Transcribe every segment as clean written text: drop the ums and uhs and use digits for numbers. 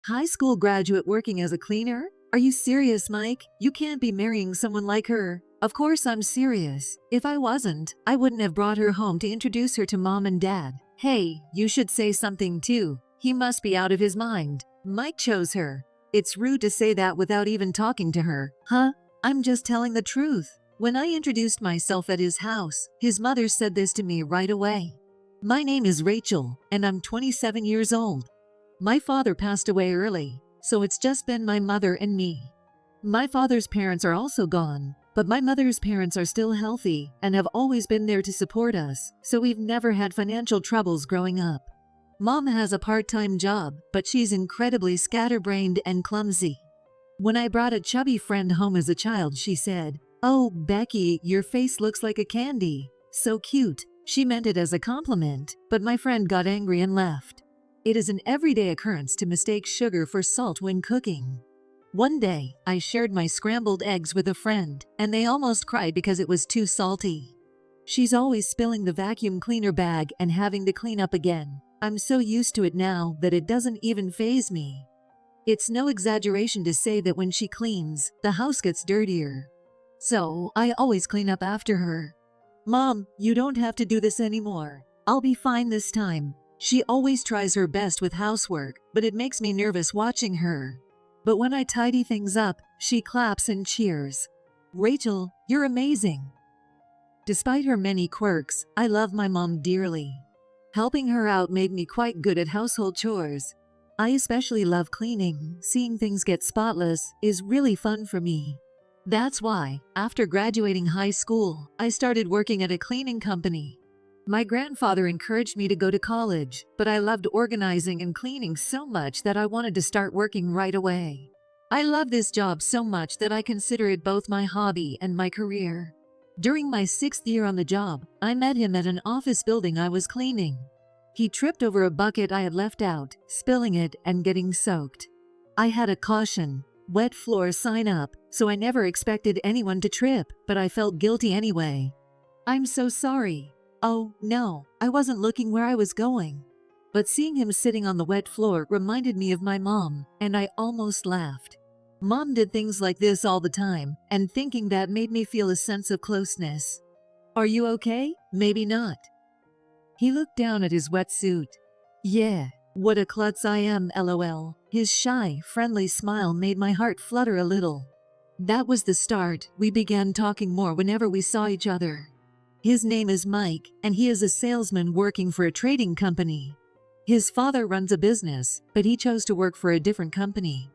High school graduate working as a cleaner? Are you serious, Mike? You can't be marrying someone like her. Of course I'm serious. If I wasn't, I wouldn't have brought her home to introduce her to mom and dad. Hey, you should say something too. He must be out of his mind. Mike chose her. It's rude to say that without even talking to her. Huh? I'm just telling the truth. When I introduced myself at his house, his mother said this to me right away. My name is Rachel, and I'm 27 years old. My father passed away early, so it's just been my mother and me. My father's parents are also gone, but my mother's parents are still healthy and have always been there to support us, so we've never had financial troubles growing up. Mom has a part-time job, but she's incredibly scatterbrained and clumsy. When I brought a chubby friend home as a child, she said, "Oh, Becky, your face looks like a candy. So cute." She meant it as a compliment, but my friend got angry and left. It is an everyday occurrence to mistake sugar for salt when cooking. One day, I shared my scrambled eggs with a friend, and they almost cried because it was too salty. She's always spilling the vacuum cleaner bag and having to clean up again. I'm so used to it now that it doesn't even faze me. It's no exaggeration to say that when she cleans, the house gets dirtier. So, I always clean up after her. Mom, you don't have to do this anymore. I'll be fine this time. She always tries her best with housework, but it makes me nervous watching her. But when I tidy things up, she claps and cheers. Rachel, you're amazing. Despite her many quirks, I love my mom dearly. Helping her out made me quite good at household chores. I especially love cleaning. Seeing things get spotless is really fun for me. That's why, after graduating high school, I started working at a cleaning company. My grandfather encouraged me to go to college, but I loved organizing and cleaning so much that I wanted to start working right away. I love this job so much that I consider it both my hobby and my career. During my 6th year on the job, I met him at an office building I was cleaning. He tripped over a bucket I had left out, spilling it and getting soaked. I had a caution, wet floor sign up, so I never expected anyone to trip, but I felt guilty anyway. I'm so sorry. Oh, no, I wasn't looking where I was going. But seeing him sitting on the wet floor reminded me of my mom, and I almost laughed. Mom did things like this all the time, and thinking that made me feel a sense of closeness. Are you okay? Maybe not. He looked down at his wetsuit. Yeah, what a klutz I am, lol. His shy, friendly smile made my heart flutter a little. That was the start. We began talking more whenever we saw each other. His name is Mike, and he is a salesman working for a trading company. His father runs a business, but he chose to work for a different company.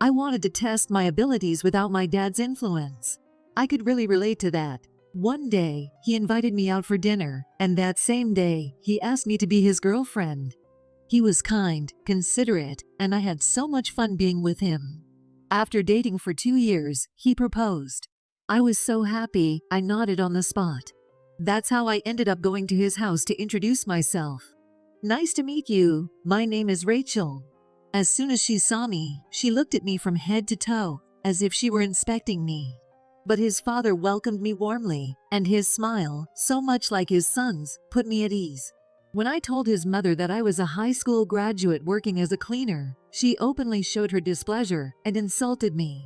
I wanted to test my abilities without my dad's influence. I could really relate to that. One day, he invited me out for dinner, and that same day, he asked me to be his girlfriend. He was kind, considerate, and I had so much fun being with him. After dating for 2 years, he proposed. I was so happy, I nodded on the spot. That's how I ended up going to his house to introduce myself. Nice to meet you. My name is Rachel. As soon as she saw me, she looked at me from head to toe, as if she were inspecting me. But his father welcomed me warmly, and his smile, so much like his son's, put me at ease. When I told his mother that I was a high school graduate working as a cleaner, she openly showed her displeasure and insulted me.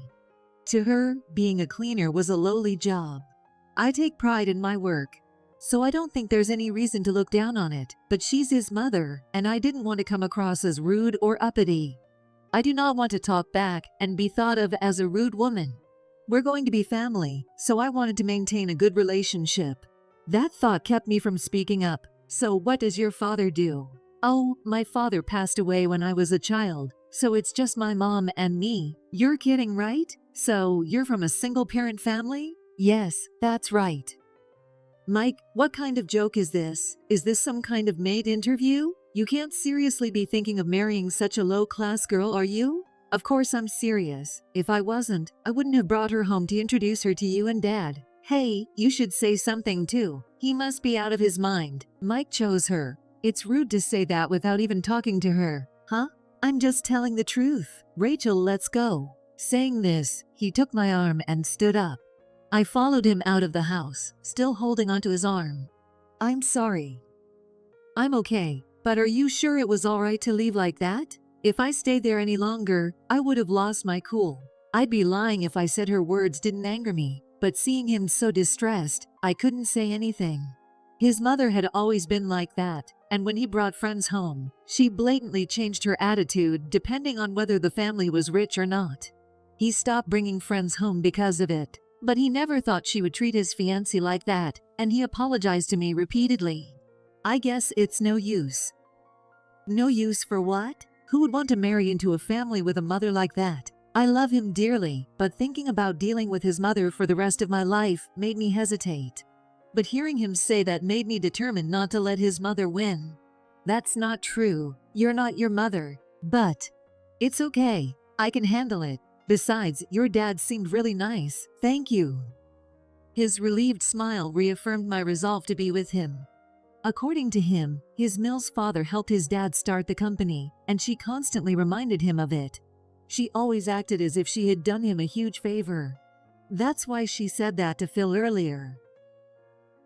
To her, being a cleaner was a lowly job. I take pride in my work, so I don't think there's any reason to look down on it, but she's his mother, and I didn't want to come across as rude or uppity. I do not want to talk back and be thought of as a rude woman. We're going to be family, so I wanted to maintain a good relationship. That thought kept me from speaking up. So what does your father do? Oh, my father passed away when I was a child, so it's just my mom and me. You're kidding, right? So you're from a single-parent family? Yes, that's right. Mike, what kind of joke is this? Is this some kind of maid interview? You can't seriously be thinking of marrying such a low-class girl, are you? Of course I'm serious. If I wasn't, I wouldn't have brought her home to introduce her to you and Dad. Hey, you should say something too. He must be out of his mind. Mike chose her. It's rude to say that without even talking to her. Huh? I'm just telling the truth. Rachel, let's go. Saying this, he took my arm and stood up. I followed him out of the house, still holding onto his arm. I'm sorry. I'm okay, but are you sure it was alright to leave like that? If I stayed there any longer, I would have lost my cool. I'd be lying if I said her words didn't anger me, but seeing him so distressed, I couldn't say anything. His mother had always been like that, and when he brought friends home, she blatantly changed her attitude depending on whether the family was rich or not. He stopped bringing friends home because of it, but he never thought she would treat his fiancée like that, and he apologized to me repeatedly. I guess it's no use. No use for what? Who would want to marry into a family with a mother like that? I love him dearly, but thinking about dealing with his mother for the rest of my life made me hesitate. But hearing him say that made me determined not to let his mother win. That's not true. You're not your mother. But it's okay. I can handle it. Besides, your dad seemed really nice. Thank you. His relieved smile reaffirmed my resolve to be with him. According to him, his Mill's father helped his dad start the company, and she constantly reminded him of it. She always acted as if she had done him a huge favor. That's why she said that to Phil earlier.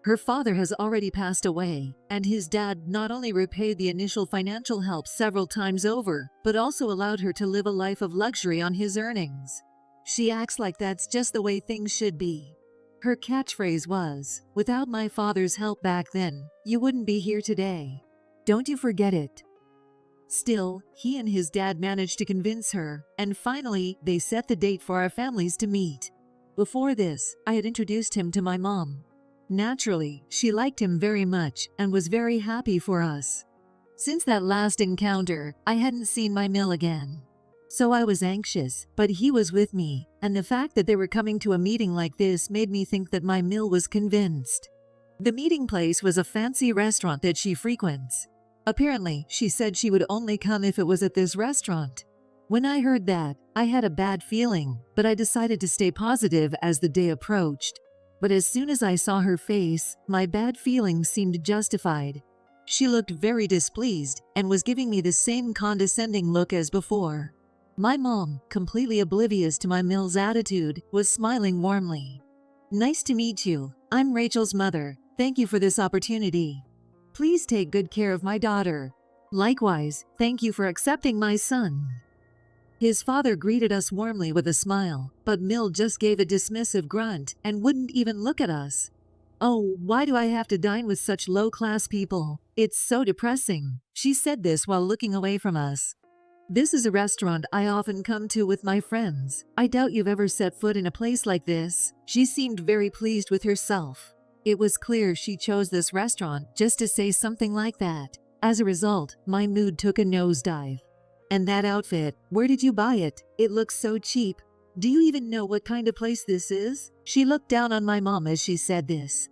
Her father has already passed away, and his dad not only repaid the initial financial help several times over, but also allowed her to live a life of luxury on his earnings. She acts like that's just the way things should be. Her catchphrase was, "Without my father's help back then, you wouldn't be here today. Don't you forget it." Still, he and his dad managed to convince her, and finally, they set the date for our families to meet. Before this, I had introduced him to my mom. Naturally, she liked him very much and was very happy for us. Since that last encounter, I hadn't seen my Mill again. So I was anxious, but he was with me, and the fact that they were coming to a meeting like this made me think that my Mill was convinced. The meeting place was a fancy restaurant that she frequents. Apparently, she said she would only come if it was at this restaurant. When I heard that, I had a bad feeling, but I decided to stay positive as the day approached. But as soon as I saw her face, my bad feeling seemed justified. She looked very displeased and was giving me the same condescending look as before. My mom, completely oblivious to my Mill's attitude, was smiling warmly. "Nice to meet you. I'm Rachel's mother. Thank you for this opportunity. Please take good care of my daughter. Likewise, thank you for accepting my son." His father greeted us warmly with a smile, but Mill just gave a dismissive grunt and wouldn't even look at us. "Oh, why do I have to dine with such low-class people? It's so depressing." She said this while looking away from us. "This is a restaurant I often come to with my friends. I doubt you've ever set foot in a place like this." She seemed very pleased with herself. It was clear she chose this restaurant just to say something like that. As a result, my mood took a nosedive. "And that outfit, where did you buy it? It looks so cheap. Do you even know what kind of place this is?" She looked down on my mom as she said this.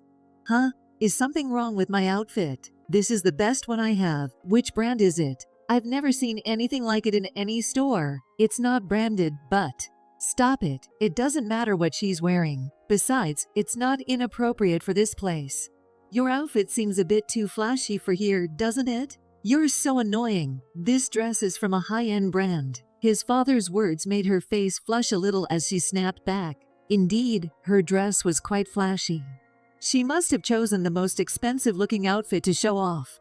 "Huh? Is something wrong with my outfit? This is the best one I have. Which brand is it? I've never seen anything like it in any store. It's not branded, but..." "Stop it. It doesn't matter what she's wearing. Besides, it's not inappropriate for this place. Your outfit seems a bit too flashy for here, doesn't it? You're so annoying. This dress is from a high-end brand." His father's words made her face flush a little as she snapped back. Indeed, her dress was quite flashy. She must have chosen the most expensive-looking outfit to show off.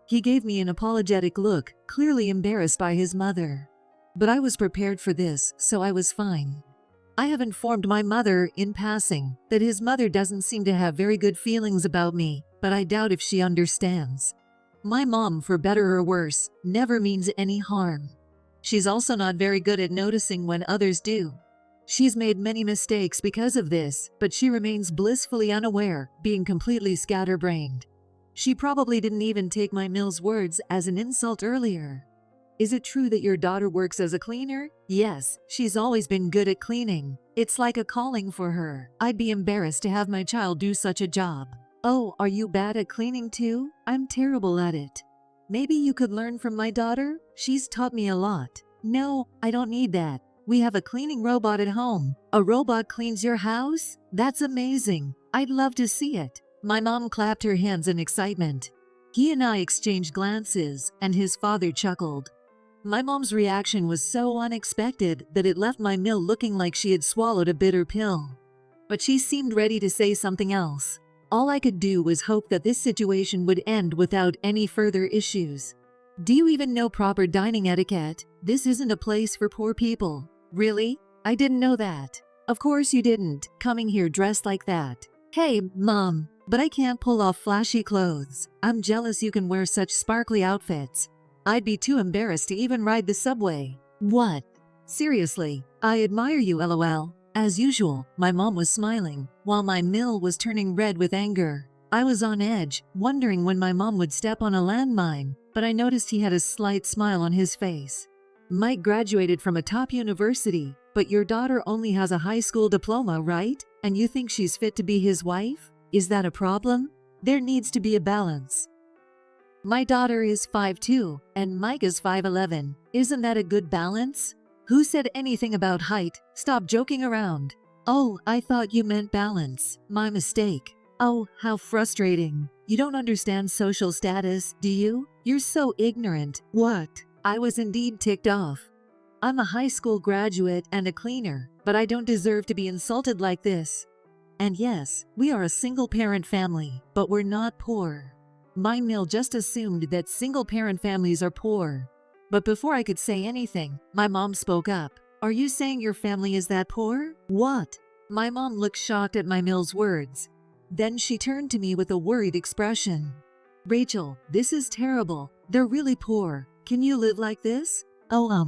He gave me an apologetic look, clearly embarrassed by his mother. But I was prepared for this, so I was fine. I have informed my mother, in passing, that his mother doesn't seem to have very good feelings about me, but I doubt if she understands. My mom, for better or worse, never means any harm. She's also not very good at noticing when others do. She's made many mistakes because of this, but she remains blissfully unaware, being completely scatterbrained. She probably didn't even take my Mill's words as an insult earlier. "Is it true that your daughter works as a cleaner?" "Yes, she's always been good at cleaning. It's like a calling for her. I'd be embarrassed to have my child do such a job." "Oh, are you bad at cleaning too? I'm terrible at it. Maybe you could learn from my daughter? She's taught me a lot." "No, I don't need that. We have a cleaning robot at home." "A robot cleans your house? That's amazing. I'd love to see it." My mom clapped her hands in excitement. He and I exchanged glances, and his father chuckled. My mom's reaction was so unexpected that it left my Mill looking like she had swallowed a bitter pill. But she seemed ready to say something else. All I could do was hope that this situation would end without any further issues. Do you even know proper dining etiquette? This isn't a place for poor people. Really? I didn't know that. Of course you didn't, coming here dressed like that. Hey, Mom, but I can't pull off flashy clothes. I'm jealous you can wear such sparkly outfits. I'd be too embarrassed to even ride the subway. What? Seriously, I admire you, LOL. As usual, my mom was smiling, while my Mill was turning red with anger. I was on edge, wondering when my mom would step on a landmine, but I noticed he had a slight smile on his face. Mike graduated from a top university, but your daughter only has a high school diploma, right? And you think she's fit to be his wife? Is that a problem? There needs to be a balance. My daughter is 5'2", and Mike is 5'11". Isn't that a good balance? Who said anything about height? Stop joking around. Oh, I thought you meant balance. My mistake. Oh, how frustrating. You don't understand social status, do you? You're so ignorant. What? I was indeed ticked off. I'm a high school graduate and a cleaner, but I don't deserve to be insulted like this. And yes, we are a single-parent family, but we're not poor. My Mill just assumed that single-parent families are poor. But before I could say anything, my mom spoke up. Are you saying your family is that poor? What? My mom looked shocked at my Mill's words. Then she turned to me with a worried expression. Rachel, this is terrible. They're really poor. Can you live like this? Oh,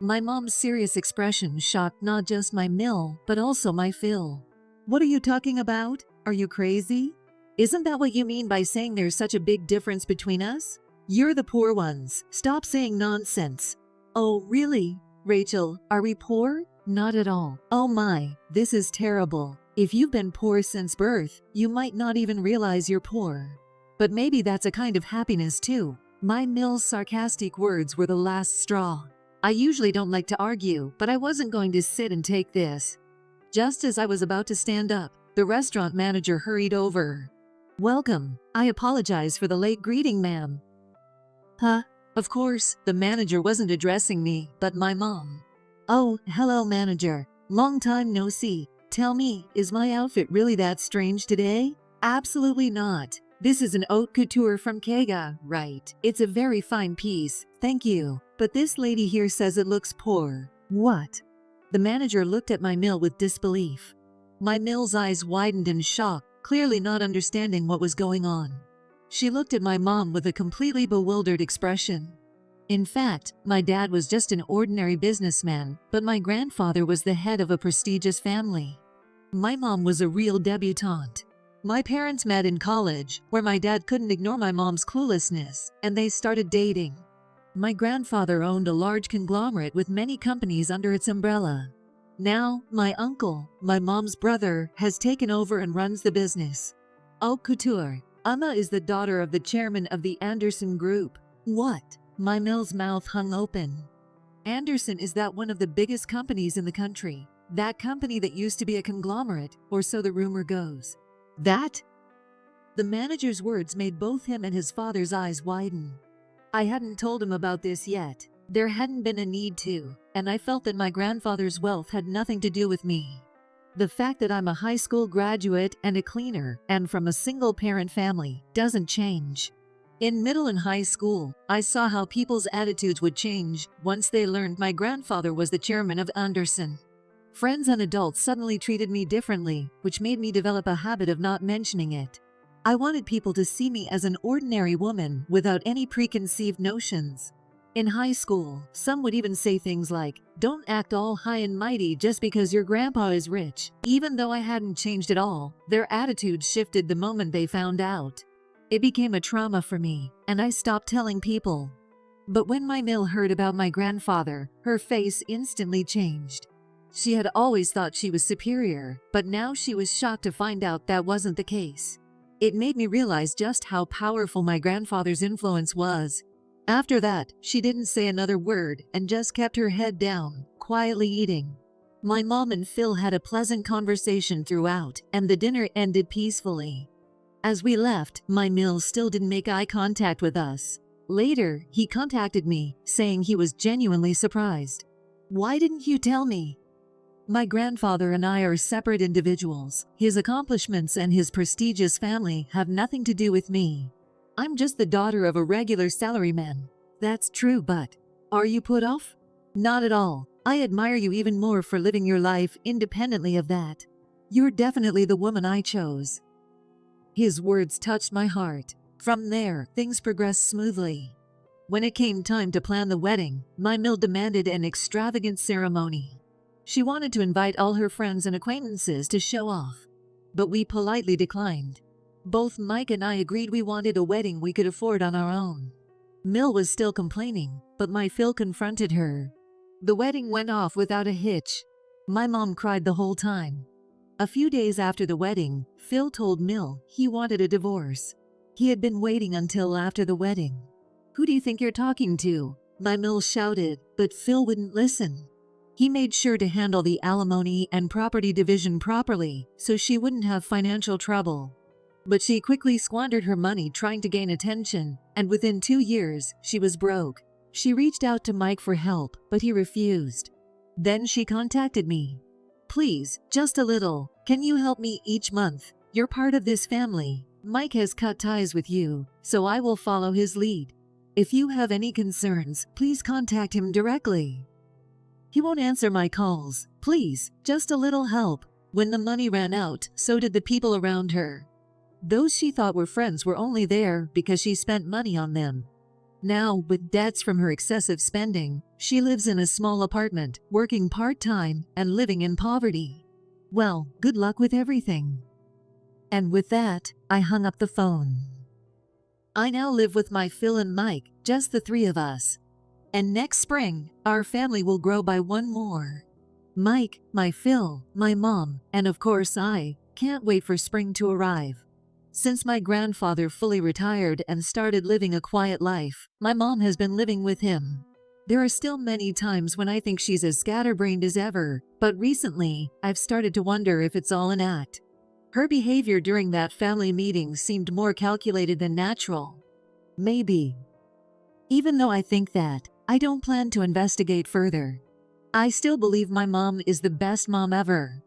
My mom's serious expression shocked not just my Mill, but also my Phil. What are you talking about? Are you crazy? Isn't that what you mean by saying there's such a big difference between us? You're the poor ones. Stop saying nonsense. Oh, really? Rachel, are we poor? Not at all. Oh my, this is terrible. If you've been poor since birth, you might not even realize you're poor. But maybe that's a kind of happiness too. My Mill's sarcastic words were the last straw. I usually don't like to argue, but I wasn't going to sit and take this. Just as I was about to stand up, the restaurant manager hurried over. Welcome. I apologize for the late greeting, ma'am. Huh? Of course, the manager wasn't addressing me, but my mom. Oh, hello, manager. Long time no see. Tell me, is my outfit really that strange today? Absolutely not. This is an haute couture from Kega, right? It's a very fine piece, thank you. But this lady here says it looks poor. What? The manager looked at my Mill with disbelief. My Mill's eyes widened in shock, clearly not understanding what was going on. She looked at my mom with a completely bewildered expression. In fact, my dad was just an ordinary businessman, but my grandfather was the head of a prestigious family. My mom was a real debutante. My parents met in college, where my dad couldn't ignore my mom's cluelessness, and they started dating. My grandfather owned a large conglomerate with many companies under its umbrella. Now, my uncle, my mom's brother, has taken over and runs the business. Haute couture. Amma is the daughter of the chairman of the Anderson Group. What? My Mill's mouth hung open. Anderson is that one of the biggest companies in the country. That company that used to be a conglomerate, or so the rumor goes. That? The manager's words made both him and his father's eyes widen. I hadn't told him about this yet. There hadn't been a need to, and I felt that my grandfather's wealth had nothing to do with me. The fact that I'm a high school graduate and a cleaner and from a single-parent family doesn't change. In middle and high school, I saw how people's attitudes would change once they learned my grandfather was the chairman of Anderson. Friends and adults suddenly treated me differently, which made me develop a habit of not mentioning it. I wanted people to see me as an ordinary woman without any preconceived notions. In high school, some would even say things like, "Don't act all high and mighty just because your grandpa is rich." Even though I hadn't changed at all, their attitudes shifted the moment they found out. It became a trauma for me, and I stopped telling people. But when my Mill heard about my grandfather, her face instantly changed. She had always thought she was superior, but now she was shocked to find out that wasn't the case. It made me realize just how powerful my grandfather's influence was. After that, she didn't say another word and just kept her head down, quietly eating. My mom and Phil had a pleasant conversation throughout, and the dinner ended peacefully. As we left, my Mill still didn't make eye contact with us. Later, he contacted me, saying he was genuinely surprised. "Why didn't you tell me?" My grandfather and I are separate individuals. His accomplishments and his prestigious family have nothing to do with me. I'm just the daughter of a regular salaryman. That's true, but are you put off? Not at all. I admire you even more for living your life independently of that. You're definitely the woman I chose. His words touched my heart. From there, things progressed smoothly. When it came time to plan the wedding, my mill demanded an extravagant ceremony. She wanted to invite all her friends and acquaintances to show off, but we politely declined. Both Mike and I agreed we wanted a wedding we could afford on our own. Mill was still complaining, but my Phil confronted her. The wedding went off without a hitch. My mom cried the whole time. A few days after the wedding, Phil told Mill he wanted a divorce. He had been waiting until after the wedding. Who do you think you're talking to? My Mill shouted, but Phil wouldn't listen. He made sure to handle the alimony and property division properly so she wouldn't have financial trouble. But she quickly squandered her money trying to gain attention, and within 2 years, she was broke. She reached out to Mike for help, but he refused. Then she contacted me. Please, just a little. Can you help me each month? You're part of this family. Mike has cut ties with you, so I will follow his lead. If you have any concerns, please contact him directly. He won't answer my calls. Please, just a little help. When the money ran out, so did the people around her. Those she thought were friends were only there because she spent money on them. Now, with debts from her excessive spending, she lives in a small apartment, working part-time and living in poverty. Well, good luck with everything. And with that, I hung up the phone. I now live with my Phil and Mike, just the 3 of us. And next spring, our family will grow by 1 more. Mike, my Phil, my mom, and of course I can't wait for spring to arrive. Since my grandfather fully retired and started living a quiet life, my mom has been living with him. There are still many times when I think she's as scatterbrained as ever, but recently, I've started to wonder if it's all an act. Her behavior during that family meeting seemed more calculated than natural. Maybe. Even though I think that, I don't plan to investigate further. I still believe my mom is the best mom ever.